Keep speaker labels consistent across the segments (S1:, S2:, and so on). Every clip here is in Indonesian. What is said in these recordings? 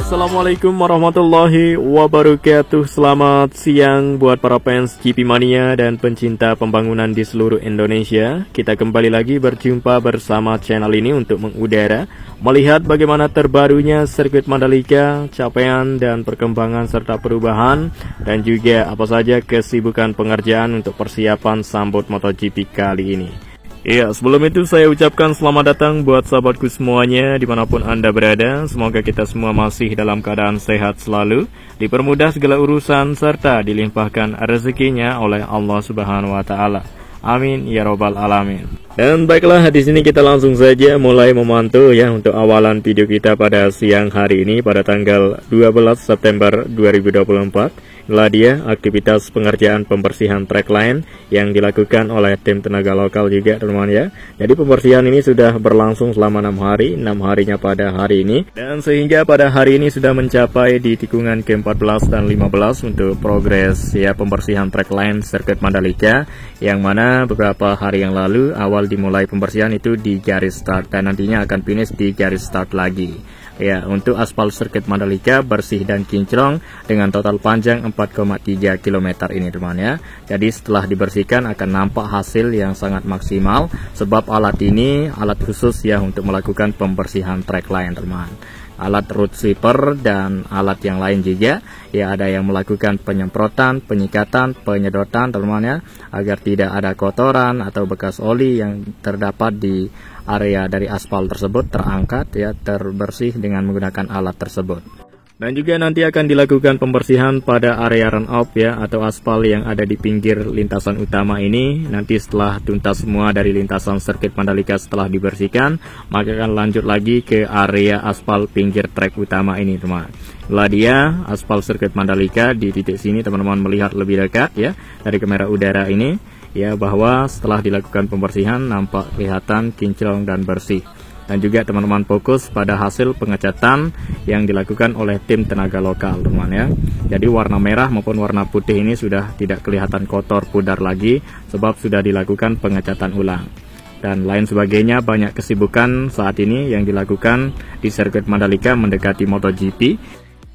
S1: Assalamualaikum warahmatullahi wabarakatuh. Selamat siang buat para fans GP Mania dan pencinta pembangunan di seluruh Indonesia. Kita kembali lagi berjumpa bersama channel ini untuk mengudara, melihat bagaimana terbarunya sirkuit Mandalika, capaian dan perkembangan serta perubahan, dan juga apa saja kesibukan pengerjaan untuk persiapan sambut MotoGP kali ini. Ya, sebelum itu saya ucapkan selamat datang buat sahabatku semuanya dimanapun Anda berada. Semoga kita semua masih dalam keadaan sehat selalu, dipermudah segala urusan, serta dilimpahkan rezekinya oleh Allah Subhanahu wa Ta'ala. Amin ya robbal alamin. Dan baiklah, di sini kita langsung saja mulai memantau ya untuk awalan video kita pada siang hari ini pada tanggal 12 September 2024. Inilah dia aktivitas pengerjaan pembersihan track line yang dilakukan oleh tim tenaga lokal juga teman-teman ya. Jadi pembersihan ini sudah berlangsung selama 6 hari, 6 harinya pada hari ini. Dan sehingga pada hari ini sudah mencapai di tikungan ke-14 dan 15 untuk progres ya pembersihan track line sirkuit Mandalika, yang mana beberapa hari yang lalu awal dimulai pembersihan itu di garis start dan nantinya akan finish di garis start lagi. Ya, untuk aspal sirkuit Mandalika bersih dan kinclong dengan total panjang 4,3 km ini teman ya. Jadi setelah dibersihkan akan nampak hasil yang sangat maksimal, sebab alat ini alat khusus ya untuk melakukan pembersihan track line teman. Alat road sweeper dan alat yang lain juga ya, ada yang melakukan penyemprotan, penyikatan, penyedotan teman ya, agar tidak ada kotoran atau bekas oli yang terdapat di area dari aspal tersebut terangkat ya, terbersih dengan menggunakan alat tersebut. Dan juga nanti akan dilakukan pembersihan pada area runoff ya, atau aspal yang ada di pinggir lintasan utama ini. Nanti setelah tuntas semua dari lintasan sirkuit Mandalika setelah dibersihkan, maka akan lanjut lagi ke area aspal pinggir trek utama ini teman. Inilah dia aspal sirkuit Mandalika di titik sini, teman-teman melihat lebih dekat ya dari kamera udara ini ya, bahwa setelah dilakukan pembersihan nampak kelihatan kinclong dan bersih. Dan juga teman-teman fokus pada hasil pengecatan yang dilakukan oleh tim tenaga lokal teman ya. Jadi warna merah maupun warna putih ini sudah tidak kelihatan kotor pudar lagi, sebab sudah dilakukan pengecatan ulang. Dan lain sebagainya, banyak kesibukan saat ini yang dilakukan di sirkuit Mandalika mendekati MotoGP,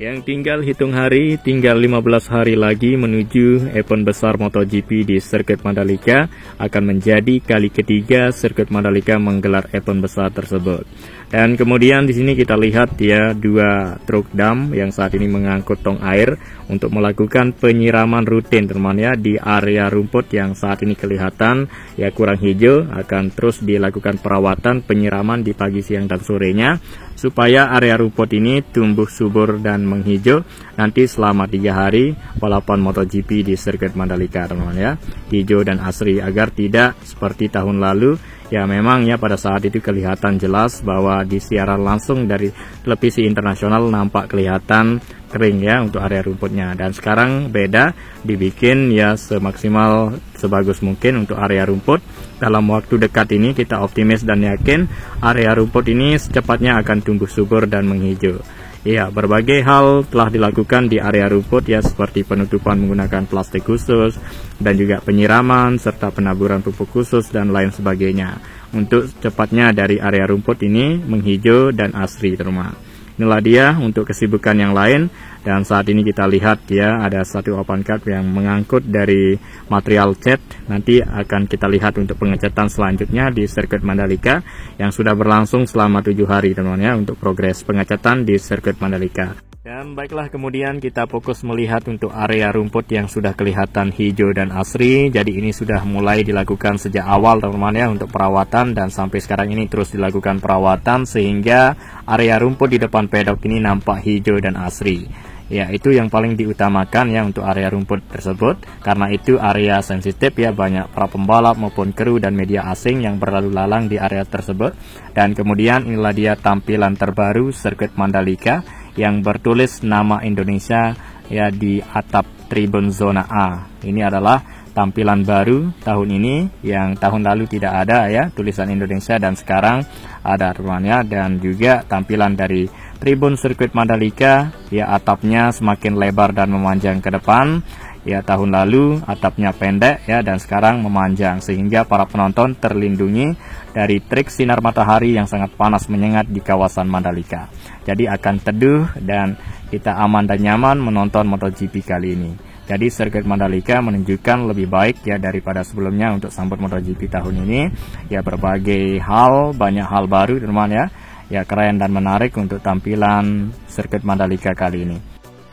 S1: yang tinggal hitung hari, tinggal 15 hari lagi menuju event besar MotoGP di sirkuit Mandalika. Akan menjadi kali ketiga sirkuit Mandalika menggelar event besar tersebut. Dan kemudian di sini kita lihat ya, dua truk dam yang saat ini mengangkut tong air untuk melakukan penyiraman rutin teman ya di area rumput yang saat ini kelihatan ya kurang hijau. Akan terus dilakukan perawatan penyiraman di pagi, siang dan sorenya, supaya area rumput ini tumbuh subur dan menghijau nanti selama 3 hari balapan MotoGP di sirkuit Mandalika teman ya, hijau dan asri, agar tidak seperti tahun lalu. Ya memang ya pada saat itu kelihatan jelas bahwa di siaran langsung dari televisi internasional nampak kelihatan kering ya untuk area rumputnya. Dan sekarang beda, dibikin ya semaksimal sebagus mungkin untuk area rumput. Dalam waktu dekat ini kita optimis dan yakin area rumput ini secepatnya akan tumbuh subur dan menghijau. Ya, berbagai hal telah dilakukan di area rumput ya, seperti penutupan menggunakan plastik khusus dan juga penyiraman serta penaburan pupuk khusus dan lain sebagainya untuk cepatnya dari area rumput ini menghijau dan asri teman. Inilah dia untuk kesibukan yang lain. Dan saat ini kita lihat ya, ada satu open cut yang mengangkut dari material cat. Nanti akan kita lihat untuk pengecatan selanjutnya di sirkuit Mandalika yang sudah berlangsung selama 7 hari teman ya, untuk progres pengecatan di sirkuit Mandalika. Dan baiklah, kemudian kita fokus melihat untuk area rumput yang sudah kelihatan hijau dan asri. Jadi ini sudah mulai dilakukan sejak awal teman-teman ya untuk perawatan, dan sampai sekarang ini terus dilakukan perawatan sehingga area rumput di depan pedok ini nampak hijau dan asri. Ya, itu yang paling diutamakan ya untuk area rumput tersebut, karena itu area sensitif ya, banyak para pembalap maupun kru dan media asing yang berlalu lalang di area tersebut. Dan kemudian inilah dia tampilan terbaru sirkuit Mandalika yang bertulis nama Indonesia ya di atap tribun zona A. Ini adalah tampilan baru tahun ini, yang tahun lalu tidak ada ya tulisan Indonesia, dan sekarang ada temannya. Dan juga tampilan dari tribun sirkuit Mandalika ya, atapnya semakin lebar dan memanjang ke depan Ya, tahun lalu atapnya pendek ya, dan sekarang memanjang sehingga para penonton terlindungi dari terik sinar matahari yang sangat panas menyengat di kawasan Mandalika. Jadi akan teduh dan kita aman dan nyaman menonton MotoGP kali ini. Jadi sirkuit Mandalika menunjukkan lebih baik ya daripada sebelumnya untuk sambut MotoGP tahun ini. Ya, berbagai hal, banyak hal baru teman ya. Ya, keren dan menarik untuk tampilan sirkuit Mandalika kali ini.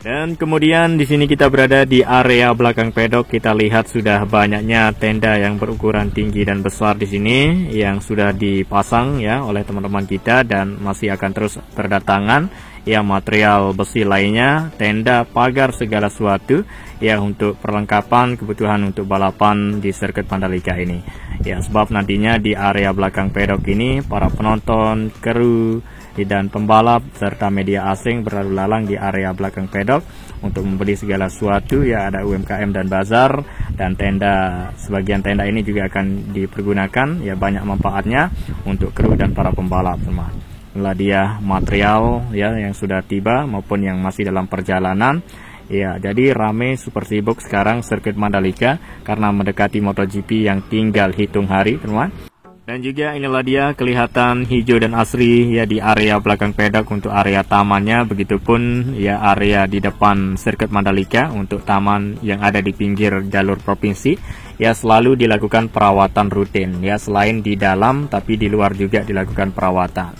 S1: Dan kemudian di sini kita berada di area belakang pedok. Kita lihat sudah banyaknya tenda yang berukuran tinggi dan besar di sini yang sudah dipasang ya oleh teman-teman kita, dan masih akan terus berdatangan ya material besi lainnya, tenda, pagar, segala sesuatu ya untuk perlengkapan kebutuhan untuk balapan di sirkuit Mandalika ini. Ya, sebab nantinya di area belakang pedok ini para penonton, kru dan pembalap serta media asing berlalu lalang di area belakang pedok untuk membeli segala sesuatu ya. Ada UMKM dan bazar dan tenda. Sebagian tenda ini juga akan dipergunakan ya, banyak manfaatnya untuk kru dan para pembalap teman. Inilah dia material ya yang sudah tiba maupun yang masih dalam perjalanan. Ya, jadi rame super sibuk sekarang sirkuit Mandalika karena mendekati MotoGP yang tinggal hitung hari teman. Dan juga inilah dia kelihatan hijau dan asri ya di area belakang pedok untuk area tamannya. Begitupun ya area di depan sirkuit Mandalika untuk taman yang ada di pinggir jalur provinsi ya, selalu dilakukan perawatan rutin ya, selain di dalam tapi di luar juga dilakukan perawatan.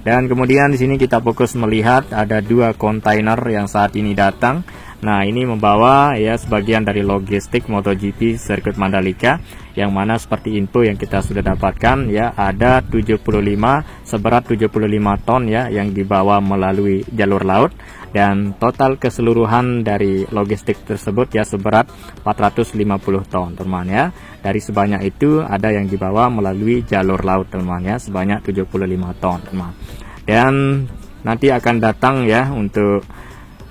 S1: Dan kemudian di sini kita fokus melihat ada 2 kontainer yang saat ini datang. Nah, ini membawa ya sebagian dari logistik MotoGP sirkuit Mandalika, yang mana seperti info yang kita sudah dapatkan ya, ada 75 seberat 75 ton ya yang dibawa melalui jalur laut, dan total keseluruhan dari logistik tersebut ya seberat 450 ton teman ya. Dari sebanyak itu ada yang dibawa melalui jalur laut teman ya, sebanyak 75 ton teman. Dan nanti akan datang ya untuk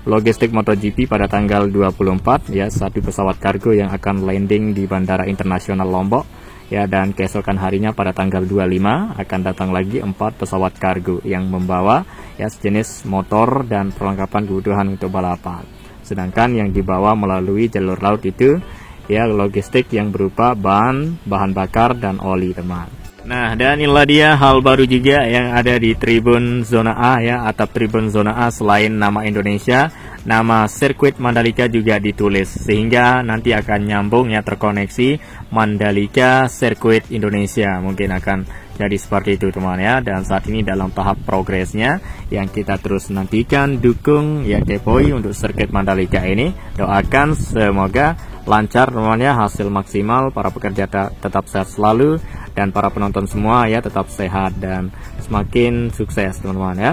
S1: logistik MotoGP pada tanggal 24 ya, 1 pesawat kargo yang akan landing di Bandara Internasional Lombok ya, dan keesokan harinya pada tanggal 25 akan datang lagi 4 pesawat kargo yang membawa ya sejenis motor dan perlengkapan kebutuhan untuk balapan. Sedangkan yang dibawa melalui jalur laut itu ya logistik yang berupa bahan bakar dan oli teman. Nah, dan inilah dia hal baru juga yang ada di tribun zona A ya, atap tribun zona A. Selain nama Indonesia, nama sirkuit Mandalika juga ditulis sehingga nanti akan nyambung ya, terkoneksi Mandalika Sirkuit Indonesia. Mungkin akan jadi seperti itu teman ya, dan saat ini dalam tahap progresnya yang kita terus nantikan, dukung ya, kepoi untuk sirkuit Mandalika ini. Doakan semoga lancar teman ya, hasil maksimal, para pekerja tetap sehat selalu, dan para penonton semua ya tetap sehat dan semakin sukses teman-teman ya.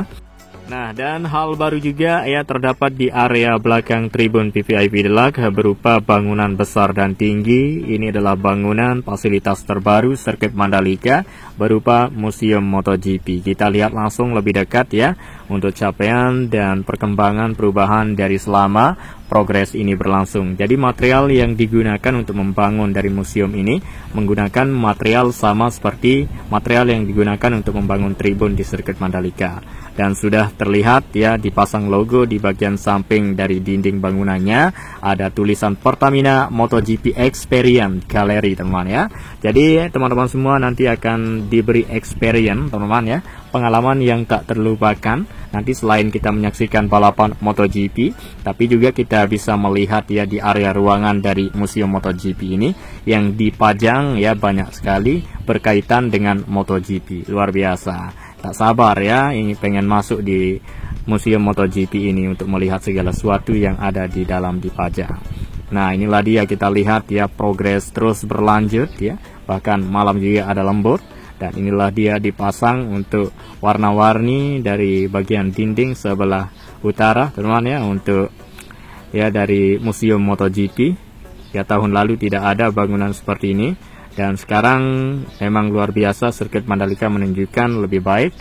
S1: Nah, dan hal baru juga ya terdapat di area belakang tribun VVIP Deluxe berupa bangunan besar dan tinggi. Ini adalah bangunan fasilitas terbaru sirkuit Mandalika berupa museum MotoGP. Kita lihat langsung lebih dekat ya untuk capaian dan perkembangan perubahan dari selama progres ini berlangsung. Jadi material yang digunakan untuk membangun dari museum ini menggunakan material sama seperti material yang digunakan untuk membangun tribun di sirkuit Mandalika. Dan sudah terlihat ya dipasang logo di bagian samping dari dinding bangunannya, ada tulisan Pertamina MotoGP Experience Gallery teman ya. Jadi teman-teman semua nanti akan diberi experience teman-teman ya, pengalaman yang tak terlupakan. Nanti selain kita menyaksikan balapan MotoGP, tapi juga kita bisa melihat ya di area ruangan dari museum MotoGP ini yang dipajang ya banyak sekali berkaitan dengan MotoGP. Luar biasa. Tak sabar ya, ini pengen masuk di museum MotoGP ini untuk melihat segala sesuatu yang ada di dalam dipajang. Nah, inilah dia, kita lihat ya progres terus berlanjut ya, bahkan malam juga ada lembut. Dan inilah dia dipasang untuk warna-warni dari bagian dinding sebelah utara teman ya, untuk ya dari museum MotoGP. Ya, tahun lalu tidak ada bangunan seperti ini. Dan sekarang memang luar biasa, sirkuit Mandalika menunjukkan lebih baik,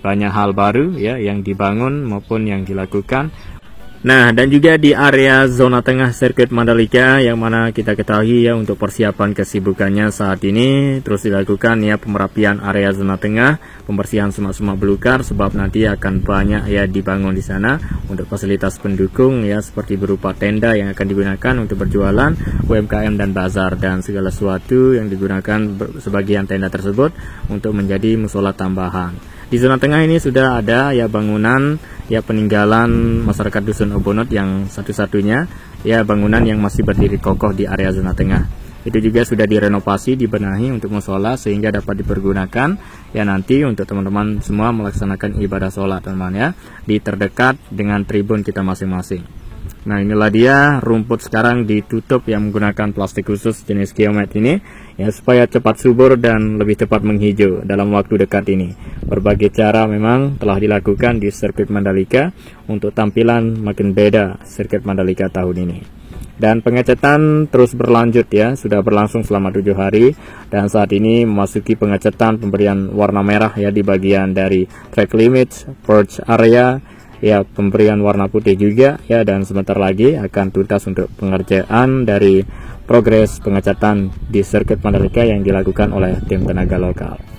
S1: banyak hal baru ya yang dibangun maupun yang dilakukan. Nah, dan juga di area zona tengah sirkuit Mandalika yang mana kita ketahui ya untuk persiapan kesibukannya saat ini terus dilakukan ya pemerapian area zona tengah, pembersihan semak-semak belukar sebab nanti akan banyak ya dibangun di sana untuk fasilitas pendukung ya seperti berupa tenda yang akan digunakan untuk berjualan, UMKM dan bazar dan segala sesuatu yang digunakan sebagian tenda tersebut untuk menjadi musola tambahan. Di zona tengah ini sudah ada ya bangunan ya peninggalan masyarakat Dusun Obonot yang satu-satunya ya bangunan yang masih berdiri kokoh di area zona tengah. Itu juga sudah direnovasi, dibenahi untuk musola sehingga dapat dipergunakan ya nanti untuk teman-teman semua melaksanakan ibadah sholat teman-teman ya di terdekat dengan tribun kita masing-masing. Nah, inilah dia rumput sekarang ditutup yang menggunakan plastik khusus jenis geomet ini ya supaya cepat subur dan lebih cepat menghijau dalam waktu dekat ini. Berbagai cara memang telah dilakukan di sirkuit Mandalika untuk tampilan makin beda sirkuit Mandalika tahun ini. Dan pengecetan terus berlanjut ya, sudah berlangsung selama 7 hari dan saat ini memasuki pengecetan pemberian warna merah ya di bagian dari track limits, purge area ya, pemberian warna putih juga ya, dan sebentar lagi akan tuntas untuk pengerjaan dari progres pengecatan di sirkuit Mandalika yang dilakukan oleh tim tenaga lokal.